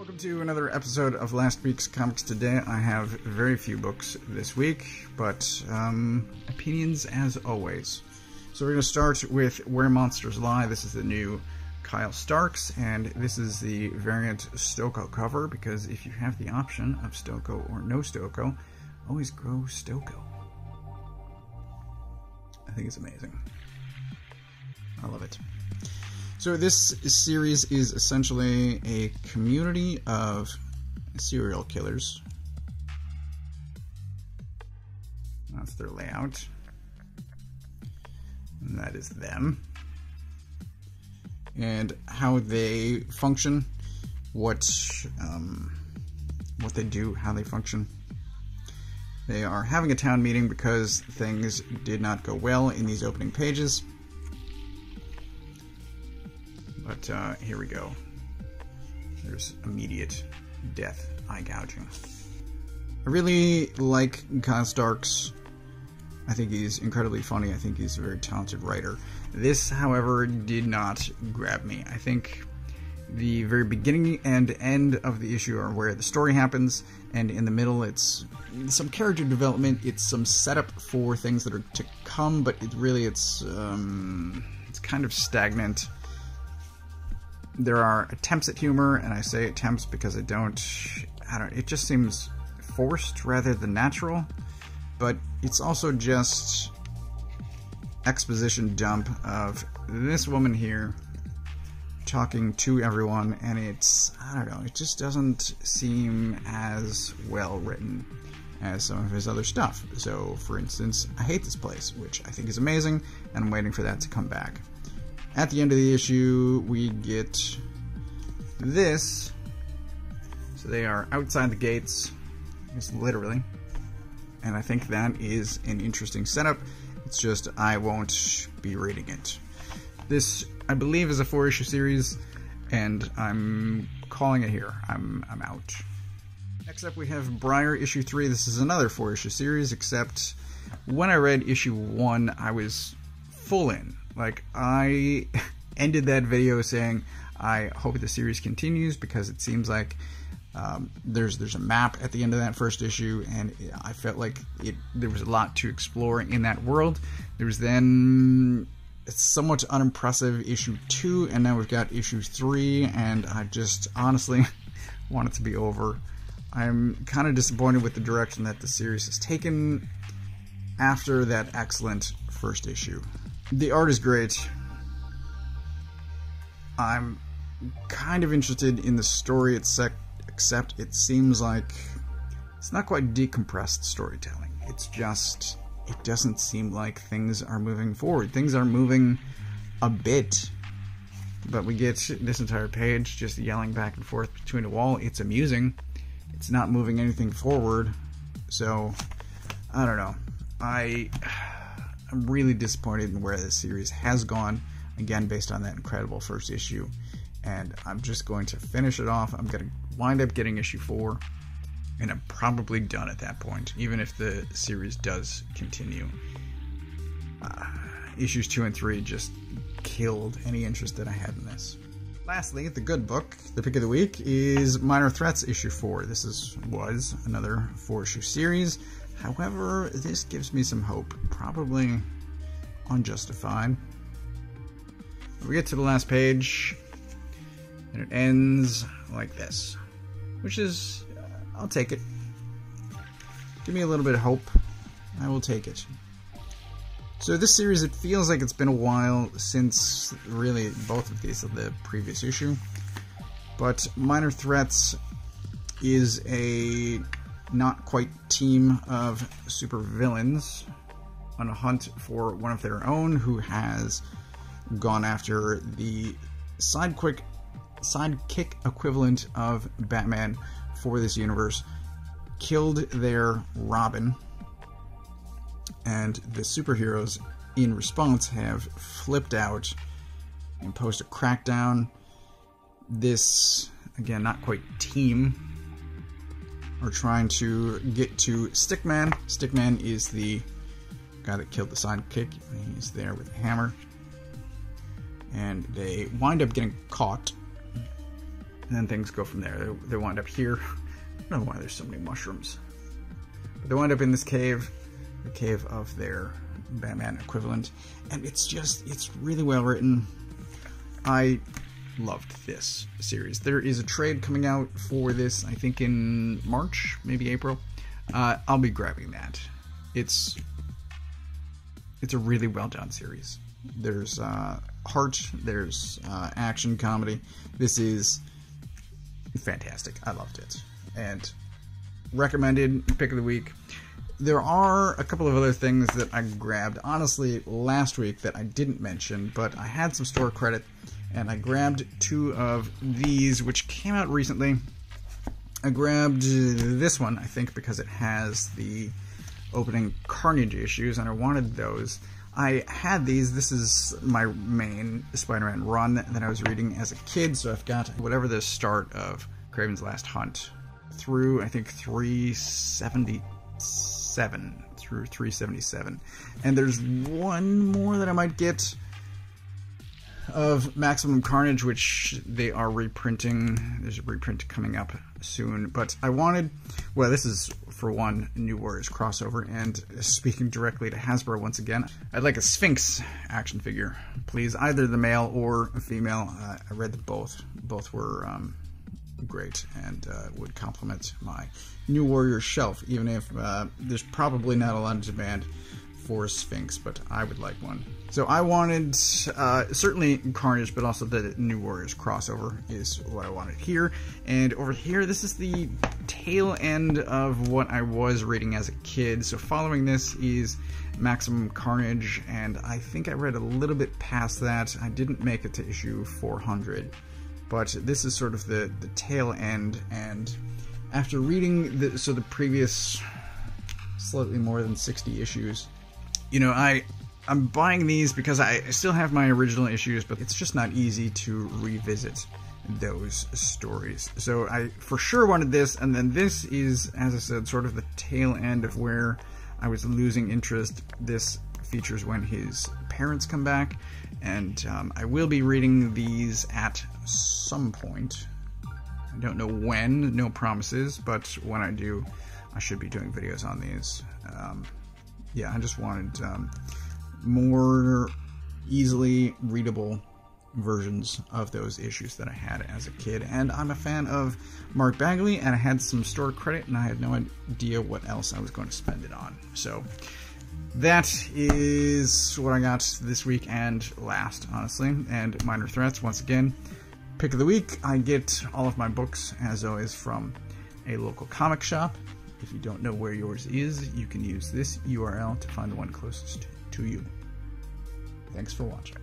Welcome to another episode of last week's Comics Today. I have very few books this week, but opinions as always. So we're going to start with Where Monsters Lie. This is the new Kyle Starks, and this is the variant Stoko cover, because if you have the option of Stoko or no Stoko, always grow Stoko. I think it's amazing. I love it. So this series is essentially a community of serial killers. That's their layout. And that is them. And how they function, what they do, how they function. They are having a town meeting because things did not go well in these opening pages. But here we go. There's immediate death, eye gouging. I really like Kyle Starks. I think he's incredibly funny. I think he's a very talented writer. This, however, did not grab me. I think the very beginning and end of the issue are where the story happens, and in the middle it's some character development, it's some setup for things that are to come, but it's kind of stagnant. There are attempts at humor, and I say attempts because it just seems forced rather than natural, but it's also just exposition dump of this woman here talking to everyone, and it just doesn't seem as well written as some of his other stuff. So, for instance, I Hate This Place, which I think is amazing, and I'm waiting for that to come back. At the end of the issue, we get this. So they are outside the gates, just literally. And I think that is an interesting setup. It's just I won't be reading it. This, I believe, is a 4-issue series, and I'm calling it here. I'm out. Next up, we have Briar issue 3. This is another 4-issue series, except when I read issue 1, I was full in. Like, I ended that video saying I hope the series continues, because it seems like there's a map at the end of that first issue, and I felt like there was a lot to explore in that world. There was then a somewhat unimpressive issue 2, and now we've got issue 3, and I just honestly want it to be over. I'm kind of disappointed with the direction that the series has taken after that excellent first issue. The art is great. I'm kind of interested in the story except it seems like it's not quite decompressed storytelling. It's just, it doesn't seem like things are moving forward. Things are moving a bit, but we get this entire page just yelling back and forth between a wall. It's amusing. It's not moving anything forward. So, I don't know. I'm really disappointed in where this series has gone, again, based on that incredible first issue, and I'm just going to finish it off. I'm going to wind up getting issue 4, and I'm probably done at that point, even if the series does continue. Issues 2 and 3 just killed any interest that I had in this. Lastly, the good book, the pick of the week, is Minor Threats issue 4. This was another 4-issue series. However, this gives me some hope, probably unjustified. We get to the last page, and it ends like this, which is, I'll take it. Give me a little bit of hope. I will take it. So this series, it feels like it's been a while since really both of these of the previous issue, but Minor Threats is a not quite team of supervillains on a hunt for one of their own who has gone after the sidekick equivalent of Batman for this universe, killed their Robin, and the superheroes in response have flipped out and posed a crackdown. This, again, not quite team, are trying to get to Stickman. Stickman is the guy that killed the sidekick. He's there with a hammer. And they wind up getting caught. And then things go from there. They wind up here. I don't know why there's so many mushrooms. But they wind up in this cave, the cave of their Batman equivalent. And it's really well written. I loved this series. There is a trade coming out for this, I think in March, maybe April. I'll be grabbing that. It's a really well done series. There's heart, there's action, comedy. This is fantastic. I loved it. And recommended, pick of the week. There are a couple of other things that I grabbed, honestly, last week that I didn't mention, but I had some store credit, and I grabbed 2 of these, which came out recently. I grabbed this one, I think, because it has the opening Carnage issues, and I wanted those. I had these. This is my main Spider-Man run that I was reading as a kid, so I've got whatever the start of Kraven's Last Hunt through, I think, 377, through 377. And there's one more that I might get of Maximum Carnage, which they are reprinting. There's a reprint coming up soon, but I wanted, well, this is for one New Warriors crossover, and speaking directly to Hasbro once again, I'd like a Sphinx action figure, please, either the male or a female. I read that both were great and would complement my New Warriors shelf, even if there's probably not a lot of demand for Sphinx, but I would like one. So I wanted certainly Carnage, but also the New Warriors crossover is what I wanted here. And over here, this is the tail end of what I was reading as a kid. So following this is Maximum Carnage, and I think I read a little bit past that. I didn't make it to issue 400, but this is sort of the tail end. And after reading the previous slightly more than 60 issues, you know, I'm buying these because I still have my original issues, but it's just not easy to revisit those stories. So I for sure wanted this, and then this is, as I said, sort of the tail end of where I was losing interest. This features when his parents come back, and I will be reading these at some point. I don't know when, no promises, but when I do, I should be doing videos on these. Yeah, I just wanted more easily readable versions of those issues that I had as a kid. And I'm a fan of Mark Bagley, and I had some store credit, and I had no idea what else I was going to spend it on. So that is what I got this week and last, honestly. And Minor Threats, once again, pick of the week. I get all of my books, as always, from a local comic shop. If you don't know where yours is, you can use this URL to find the one closest to you. Thanks for watching.